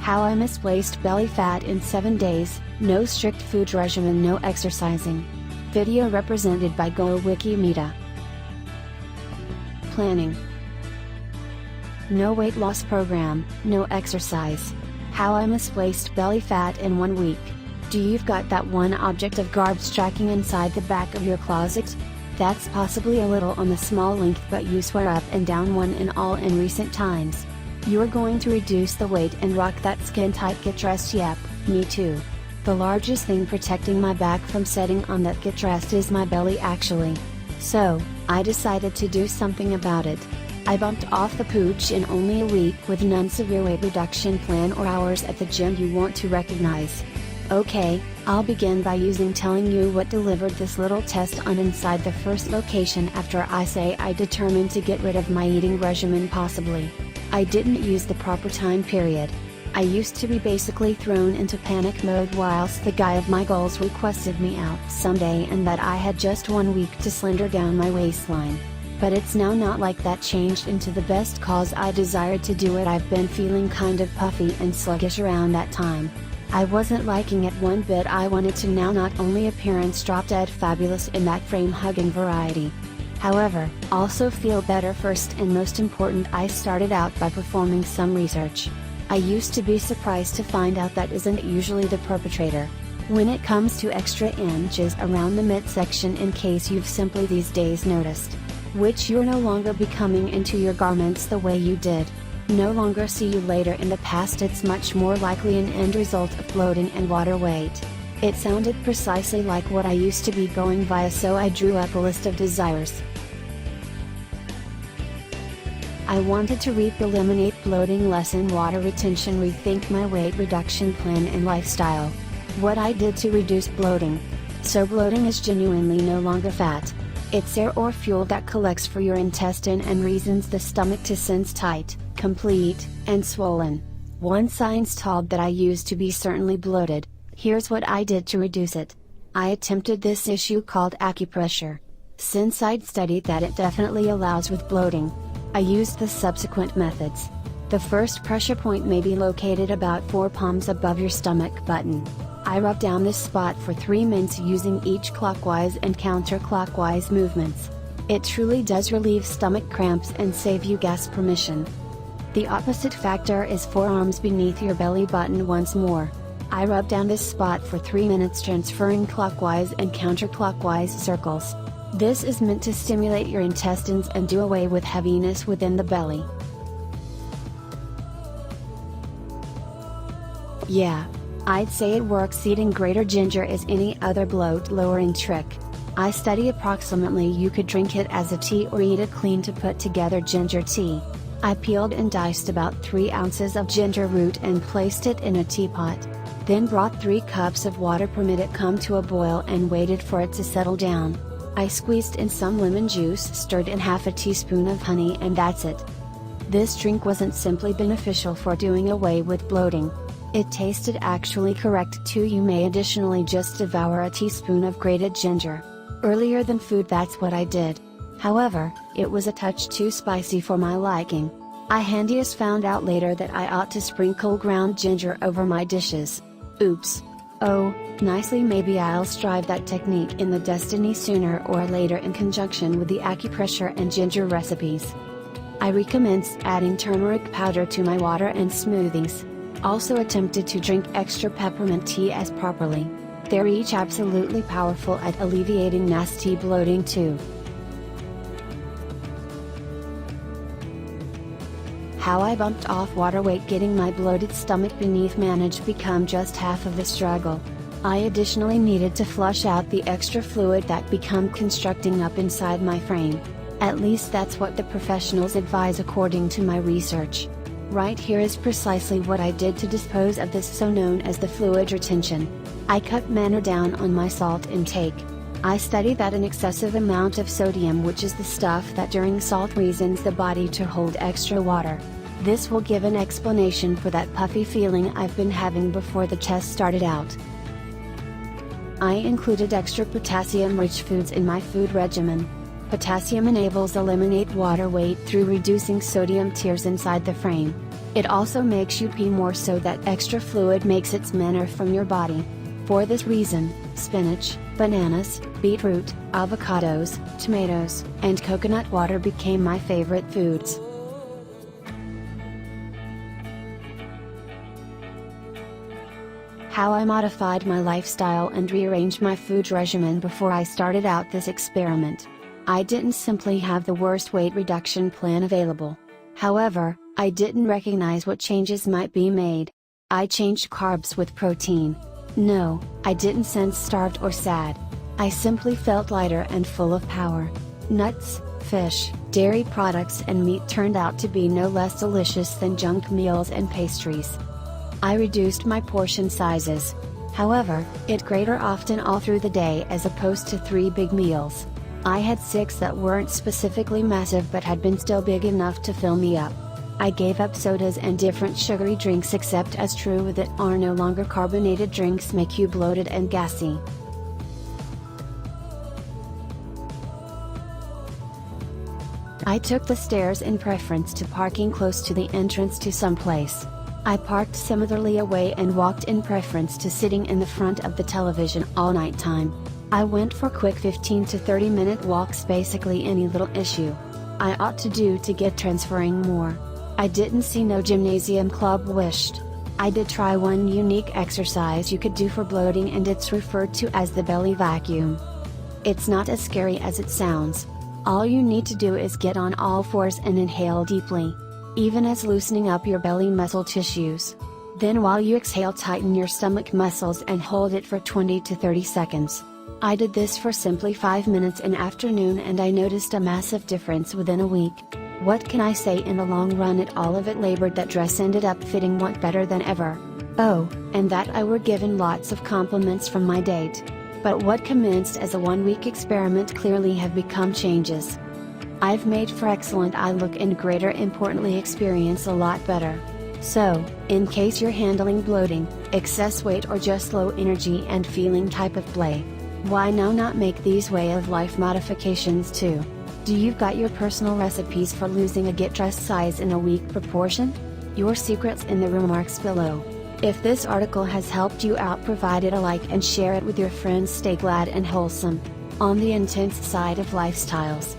How I misplaced belly fat in 7 days, no strict food regimen, no exercising. Video represented by WikiMedia. Planning. No weight loss program, no exercise. How I misplaced belly fat in 1 week. Do you've got that one object of garbage tracking inside the back of your closet? That's possibly a little on the small length, but you swear up and down one and all in recent times. You're going to reduce the weight and rock that skin tight get dressed. Yep, me too. The largest thing protecting my back from setting on that get dressed is my belly actually. So, I decided to do something about it. I bumped off the pooch in only a week with none severe weight reduction plan or hours at the gym you want to recognize. Okay, I'll begin by telling you what delivered this little test on inside the first location after I say I determined to get rid of my eating regimen possibly. I didn't use the proper time period. I used to be basically thrown into panic mode whilst the guy of my goals requested me out someday and that I had just 1 week to slender down my waistline. But it's now not like that, changed into the best cause I desired to do it. I've been feeling kind of puffy and sluggish around that time. I wasn't liking it one bit. I wanted to now not only appearance drop dead fabulous in that frame hugging variety. However, also feel better first, and most important, I started out by performing some research. I used to be surprised to find out that isn't usually the perpetrator. When it comes to extra inches around the midsection, in case you've simply these days noticed, which you're no longer becoming into your garments the way you did. No longer see you later in the past, it's much more likely an end result of bloating and water weight. It sounded precisely like what I used to be going via, so I drew up a list of desires. I wanted to eliminate bloating, lessen water retention, rethink my weight reduction plan and lifestyle. What I did to reduce bloating. So bloating is genuinely no longer fat. It's air or fuel that collects for your intestine and reasons the stomach to sense tight, complete, and swollen. Once I installed that I used to be certainly bloated, here's what I did to reduce it. I attempted this issue called acupressure. Since I'd studied that it definitely allows with bloating, I used the subsequent methods. The first pressure point may be located about 4 palms above your stomach button. I rub down this spot for 3 minutes using each clockwise and counterclockwise movements. It truly does relieve stomach cramps and save you gas permission. The opposite factor is forearms beneath your belly button once more. I rub down this spot for 3 minutes, transferring clockwise and counterclockwise circles. This is meant to stimulate your intestines and do away with heaviness within the belly. Yeah, I'd say it works. Eating greater ginger is any other bloat lowering trick. I study approximately you could drink it as a tea or eat it clean to put together ginger tea. I peeled and diced about 3 ounces of ginger root and placed it in a teapot. Then brought 3 cups of water per minute come to a boil and waited for it to settle down. I squeezed in some lemon juice, stirred in half a teaspoon of honey, and that's it. This drink wasn't simply beneficial for doing away with bloating. It tasted actually correct too. You may additionally just devour a teaspoon of grated ginger. Earlier than food, that's what I did. However, it was a touch too spicy for my liking. I handiest found out later that I ought to sprinkle ground ginger over my dishes. Oops. Oh, nicely. Maybe I'll strive that technique in the destiny sooner or later in conjunction with the acupressure and ginger recipes. I recommenced adding turmeric powder to my water and smoothies. Also attempted to drink extra peppermint tea as properly. They're each absolutely powerful at alleviating nasty bloating too. How I bumped off water weight. Getting my bloated stomach beneath managed become just half of the struggle. I additionally needed to flush out the extra fluid that become constructing up inside my frame. At least that's what the professionals advise according to my research. Right here is precisely what I did to dispose of this, so known as the fluid retention. I cut manner down on my salt intake. I study that an excessive amount of sodium, which is the stuff that during salt reasons the body to hold extra water. This will give an explanation for that puffy feeling I've been having before the test started out. I included extra potassium-rich foods in my food regimen. Potassium enables eliminate water weight through reducing sodium tears inside the frame. It also makes you pee more, so that extra fluid makes its manner from your body. For this reason, spinach, bananas, beetroot, avocados, tomatoes, and coconut water became my favorite foods. How I modified my lifestyle and rearranged my food regimen before I started out this experiment. I didn't simply have the worst weight reduction plan available. However, I didn't recognize what changes might be made. I changed carbs with protein. No, I didn't sense starved or sad. I simply felt lighter and full of power. Nuts, fish, dairy products and meat turned out to be no less delicious than junk meals and pastries. I reduced my portion sizes. However, it greater often all through the day as opposed to 3 big meals. I had 6 that weren't specifically massive but had been still big enough to fill me up. I gave up sodas and different sugary drinks, except as true that are no longer carbonated drinks make you bloated and gassy. I took the stairs in preference to parking close to the entrance to some place. I parked similarly away and walked in preference to sitting in the front of the television all night time. I went for quick 15 to 30 minute walks, basically any little issue I ought to do to get transferring more. I didn't see no gymnasium club wished. I did try one unique exercise you could do for bloating, and it's referred to as the belly vacuum. It's not as scary as it sounds. All you need to do is get on all fours and inhale deeply, even as loosening up your belly muscle tissues. Then while you exhale, tighten your stomach muscles and hold it for 20 to 30 seconds. I did this for simply 5 minutes in afternoon and I noticed a massive difference within a week. What can I say, in the long run it all of it labored that dress ended up fitting one better than ever. Oh, and that I were given lots of compliments from my date. But what commenced as a 1-week experiment clearly have become changes I've made for excellent eye look and greater importantly experience a lot better. So, in case you're handling bloating, excess weight or just low energy and feeling type of play, why now not make these way of life modifications too? Do you got your personal recipes for losing a get dress size in a week proportion? Your secrets in the remarks below. If this article has helped you out, provide it a like and share it with your friends. Stay glad and wholesome on the intense side of lifestyles.